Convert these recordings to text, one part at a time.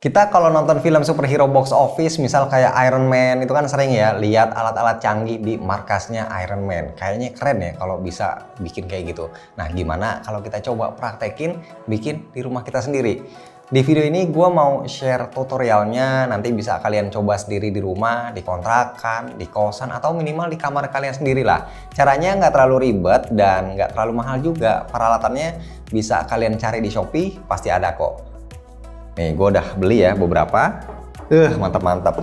Kita kalau nonton film superhero box office, misal kayak Iron Man, itu kan sering ya lihat alat-alat canggih di markasnya Iron Man. Kayaknya keren ya kalau bisa bikin kayak gitu. Nah, gimana kalau kita coba praktekin bikin di rumah kita sendiri? Di video ini gue mau share tutorialnya, nanti bisa kalian coba sendiri di rumah, di kontrakan, di kosan, atau minimal di kamar kalian sendiri lah. Caranya nggak terlalu ribet dan nggak terlalu mahal juga. Peralatannya bisa kalian cari di Shopee, pasti ada kok. Nih, gue udah beli ya beberapa. Mantap-mantap.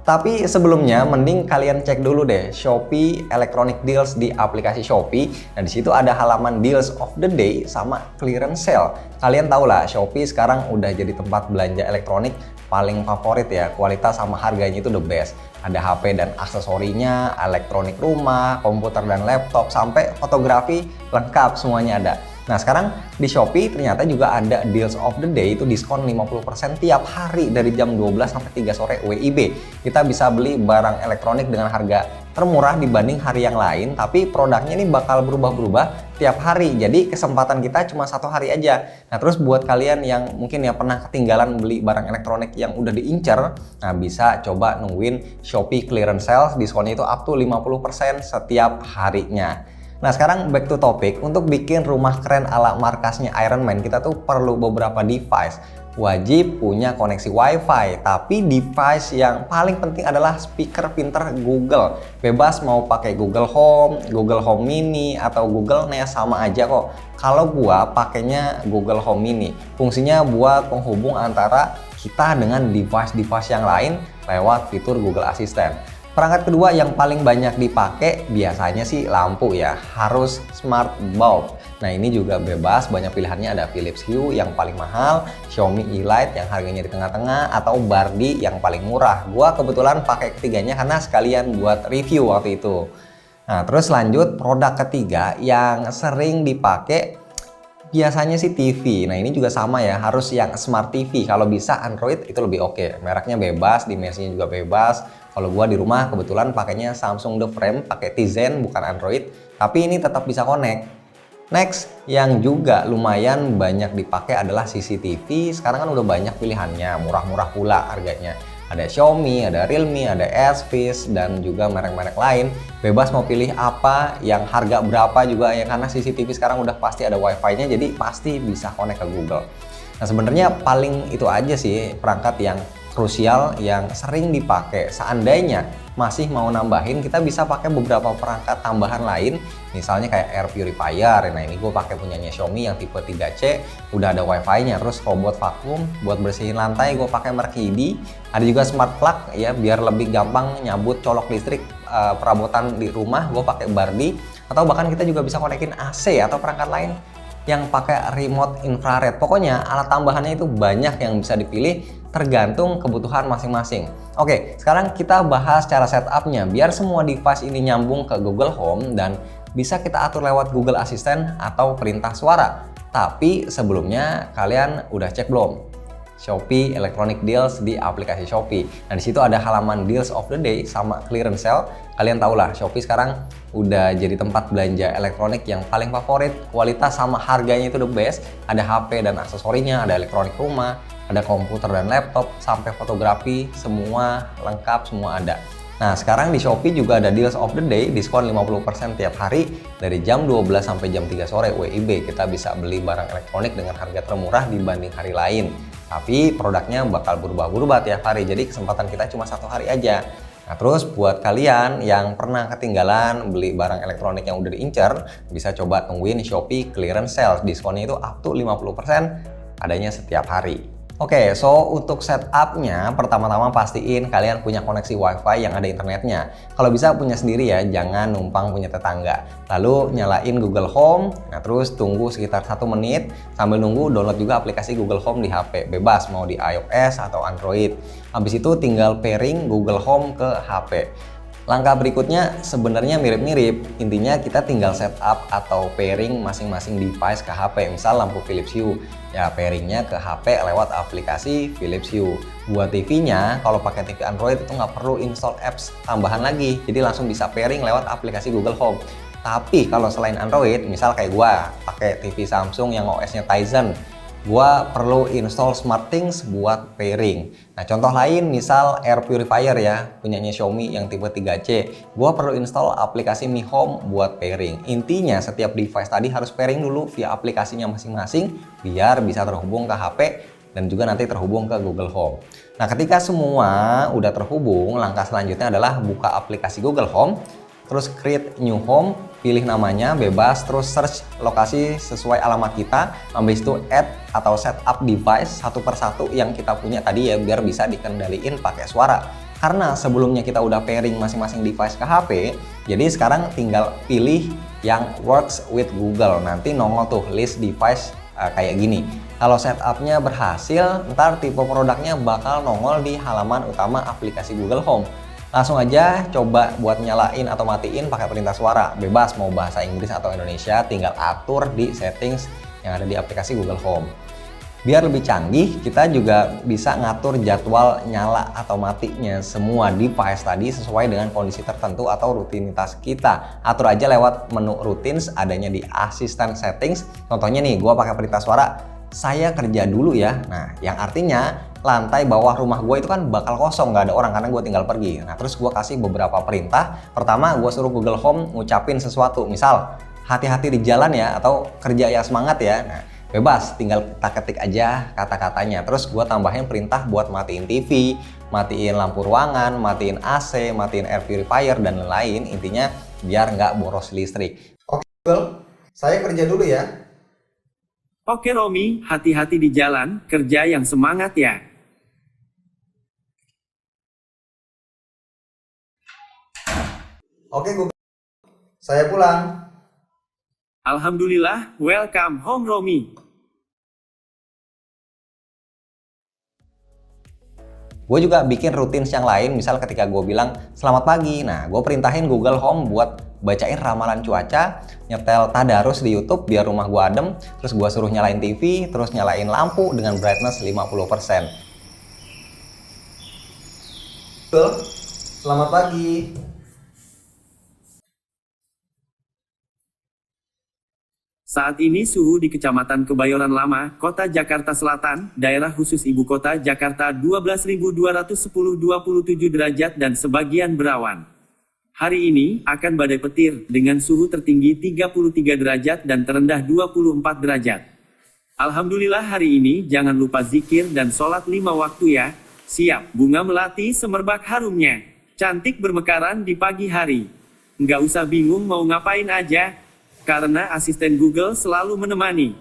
Tapi sebelumnya mending kalian cek dulu deh Shopee Electronic Deals di aplikasi Shopee. Nah, di situ ada halaman Deals of the Day sama Clearance Sale. Kalian tahu lah, Shopee sekarang udah jadi tempat belanja elektronik paling favorit ya. Kualitas sama harganya itu the best. Ada HP dan aksesorinya, elektronik rumah, komputer dan laptop, sampai fotografi lengkap semuanya ada. Nah, sekarang di Shopee ternyata juga ada Deals of the Day, itu diskon 50% tiap hari dari jam 12 sampai 3 sore WIB. Kita bisa beli barang elektronik dengan harga termurah dibanding hari yang lain, tapi produknya ini bakal berubah-berubah tiap hari. Jadi kesempatan kita cuma satu hari aja. Nah, terus buat kalian yang mungkin ya pernah ketinggalan beli barang elektronik yang udah diincer, nah bisa coba nungguin Shopee Clearance Sale, diskonnya itu up to 50% setiap harinya. Nah, sekarang back to topic. Untuk bikin rumah keren ala markasnya Iron Man, kita tuh perlu beberapa device. Wajib punya koneksi WiFi, tapi device yang paling penting adalah speaker pinter Google. Bebas mau pakai Google Home, Google Home Mini, atau Google Nest, sama aja kok. Kalau gua pakainya Google Home Mini. Fungsinya buat penghubung antara kita dengan device-device yang lain lewat fitur Google Assistant. Perangkat kedua yang paling banyak dipakai biasanya sih lampu ya, harus smart bulb. Nah, ini juga bebas, banyak pilihannya, ada Philips Hue yang paling mahal, Xiaomi E-Light yang harganya di tengah-tengah, atau Bardi yang paling murah. Gua kebetulan pakai ketiganya karena sekalian buat review waktu itu. Nah, terus lanjut produk ketiga yang sering dipakai biasanya sih TV. Nah, ini juga sama ya, harus yang Smart TV. Kalau bisa Android itu lebih oke. Mereknya bebas, dimensinya juga bebas. Kalau gua di rumah kebetulan pakainya Samsung The Frame, pakai Tizen bukan Android, tapi ini tetap bisa connect. Next, yang juga lumayan banyak dipakai adalah CCTV. Sekarang kan udah banyak pilihannya, murah-murah pula harganya. Ada Xiaomi, ada Realme, ada Asus, dan juga merek-merek lain. Bebas mau pilih apa, yang harga berapa juga ya, karena CCTV sekarang udah pasti ada Wi-Fi-nya, jadi pasti bisa connect ke Google. Nah, sebenarnya paling itu aja sih perangkat yang krusial yang sering dipakai. Seandainya masih mau nambahin, kita bisa pakai beberapa perangkat tambahan lain, misalnya kayak air purifier. Nah, ini gue pakai punyanya Xiaomi yang tipe 3C, udah ada Wi-Fi-nya. Terus robot vakum buat bersihin lantai gue pakai merek Hidi. Ada juga smart plug ya, biar lebih gampang nyabut colok listrik perabotan di rumah, gue pakai Bardi. Atau bahkan kita juga bisa konekin AC atau perangkat lain yang pakai remote infrared. Pokoknya alat tambahannya itu banyak yang bisa dipilih tergantung kebutuhan masing-masing. Oke, sekarang kita bahas cara setupnya biar semua device ini nyambung ke Google Home dan bisa kita atur lewat Google Assistant atau perintah suara. Tapi sebelumnya kalian udah cek belum Shopee Electronic Deals di aplikasi Shopee? Nah, di situ ada halaman Deals of the Day sama Clearance Sale. Kalian tahu lah, Shopee sekarang udah jadi tempat belanja elektronik yang paling favorit. Kualitas sama harganya itu the best. Ada HP dan aksesorinya, ada elektronik rumah, ada komputer dan laptop, sampai fotografi, semua lengkap, semua ada. Nah, sekarang di Shopee juga ada Deals of the Day, diskon 50% tiap hari dari jam 12 sampai jam 3 sore WIB. Kita bisa beli barang elektronik dengan harga termurah dibanding hari lain. Tapi produknya bakal berubah-berubah tiap hari, jadi kesempatan kita cuma satu hari aja. Nah, terus buat kalian yang pernah ketinggalan beli barang elektronik yang udah diincar, bisa coba tungguin Shopee Clearance Sale. Diskonnya itu up to 50%, adanya setiap hari. Oke, so untuk setupnya pertama-tama pastiin kalian punya koneksi WiFi yang ada internetnya. Kalau bisa punya sendiri ya, jangan numpang punya tetangga. Lalu nyalain Google Home, nah terus tunggu sekitar 1 menit. Sambil nunggu download juga aplikasi Google Home di HP, bebas mau di iOS atau Android. Habis itu tinggal pairing Google Home ke HP. Langkah berikutnya sebenarnya mirip-mirip, intinya kita tinggal setup atau pairing masing-masing device ke HP. Misal lampu Philips Hue, ya pairingnya ke HP lewat aplikasi Philips Hue. Buat TV-nya, kalau pakai TV Android itu nggak perlu install apps tambahan lagi, jadi langsung bisa pairing lewat aplikasi Google Home. Tapi kalau selain Android, misal kayak gua pakai TV Samsung yang OS-nya Tizen, gua perlu install SmartThings buat pairing. Nah, contoh lain misal air purifier ya, punyanya Xiaomi yang tipe 3C, gua perlu install aplikasi Mi Home buat pairing. Intinya setiap device tadi harus pairing dulu via aplikasinya masing-masing biar bisa terhubung ke HP dan juga nanti terhubung ke Google Home. Nah, ketika semua udah terhubung, langkah selanjutnya adalah buka aplikasi Google Home, terus create new home, pilih namanya bebas, terus search lokasi sesuai alamat kita, habis itu add atau setup device satu persatu yang kita punya tadi ya, biar bisa dikendaliin pakai suara. Karena sebelumnya kita udah pairing masing-masing device ke HP, jadi sekarang tinggal pilih yang works with Google. Nanti nongol tuh list device kayak gini. Kalau setupnya berhasil, ntar tipe produknya bakal nongol di halaman utama aplikasi Google Home. Langsung aja coba buat nyalain atau matiin pakai perintah suara. Bebas mau bahasa Inggris atau Indonesia, tinggal atur di settings yang ada di aplikasi Google Home. Biar lebih canggih, kita juga bisa ngatur jadwal nyala atau matinya semua device tadi sesuai dengan kondisi tertentu atau rutinitas kita. Atur aja lewat menu routines adanya di asisten settings. Contohnya nih, gua pakai perintah suara, saya kerja dulu ya. Nah, yang artinya lantai bawah rumah gue itu kan bakal kosong, nggak ada orang karena gue tinggal pergi. Nah, terus gue kasih beberapa perintah. Pertama, gue suruh Google Home ngucapin sesuatu. Misal, hati-hati di jalan ya, atau kerja ya semangat ya. Nah, bebas, tinggal kita ketik aja kata-katanya. Terus gue tambahin perintah buat matiin TV, matiin lampu ruangan, matiin AC, matiin air purifier, dan lain-lain. Intinya biar nggak boros listrik. Oke Google, saya kerja dulu ya. Oke Romi, hati-hati di jalan, kerja yang semangat ya. Oke Google, saya pulang. Alhamdulillah, welcome home Romi. Gue juga bikin routines yang lain, misal ketika gue bilang selamat pagi, nah gue perintahin Google Home buat bacain ramalan cuaca, nyetel tadarus di YouTube biar rumah gue adem, terus gue suruh nyalain TV, terus nyalain lampu dengan brightness 50%. Google, selamat pagi. Saat ini suhu di Kecamatan Kebayoran Lama, Kota Jakarta Selatan, daerah khusus Ibu Kota Jakarta 12.210,27 derajat dan sebagian berawan. Hari ini akan badai petir dengan suhu tertinggi 33 derajat dan terendah 24 derajat. Alhamdulillah hari ini jangan lupa zikir dan sholat 5 waktu ya. Siap, bunga melati semerbak harumnya. Cantik bermekaran di pagi hari. Nggak usah bingung mau ngapain aja. Karena asisten Google selalu menemani.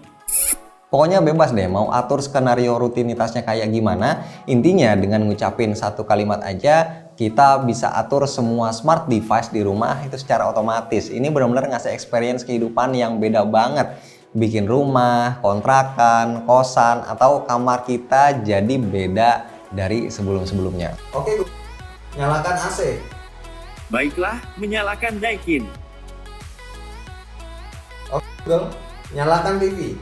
Pokoknya bebas deh mau atur skenario rutinitasnya kayak gimana. Intinya dengan ngucapin satu kalimat aja kita bisa atur semua smart device di rumah itu secara otomatis. Ini benar-benar ngasih experience kehidupan yang beda banget. Bikin rumah, kontrakan, kosan, atau kamar kita jadi beda dari sebelum-sebelumnya. Oke, nyalakan AC. Baiklah, menyalakan Daikin. Google, nyalakan TV.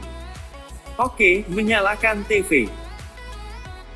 Oke, menyalakan TV.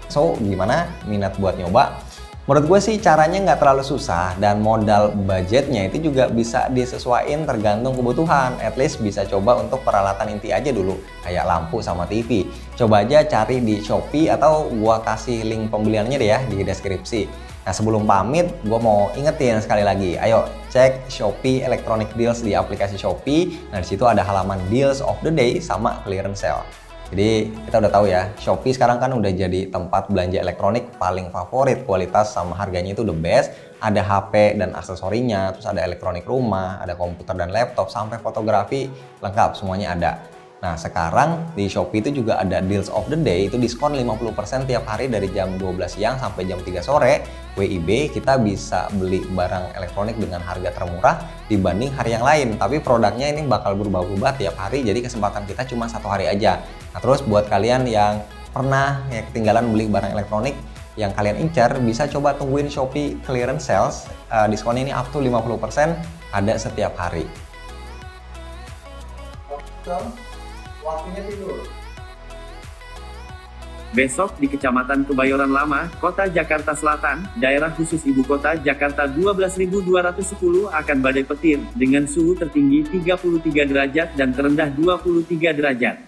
So, gimana minat buat nyoba? Menurut gue sih caranya nggak terlalu susah dan modal budgetnya itu juga bisa disesuaikan tergantung kebutuhan. At least bisa coba untuk peralatan inti aja dulu, kayak lampu sama TV. Coba aja cari di Shopee atau gua kasih link pembeliannya deh ya di deskripsi. Nah sebelum pamit, gue mau ingetin sekali lagi, ayo cek Shopee Electronic Deals di aplikasi Shopee. Nah disitu ada halaman Deals of the Day sama Clearance Sale. Jadi kita udah tahu ya, Shopee sekarang kan udah jadi tempat belanja elektronik paling favorit, kualitas sama harganya itu the best. Ada HP dan aksesorinya, terus ada elektronik rumah, ada komputer dan laptop, sampai fotografi lengkap semuanya ada. Nah sekarang di Shopee itu juga ada Deals of the Day, itu diskon 50% tiap hari dari jam 12 siang sampai jam 3 sore. WIB kita bisa beli barang elektronik dengan harga termurah dibanding hari yang lain. Tapi produknya ini bakal berubah-ubah tiap hari, jadi kesempatan kita cuma 1 hari aja. Nah terus buat kalian yang pernah ya ketinggalan beli barang elektronik yang kalian incar, bisa coba tungguin Shopee Clearance Sales. Diskonnya ini up to 50% ada setiap hari. Waktunya tidur. Besok di Kecamatan Kebayoran Lama, Kota Jakarta Selatan, daerah khusus Ibu Kota Jakarta 12.210 akan badai petir dengan suhu tertinggi 33 derajat dan terendah 23 derajat.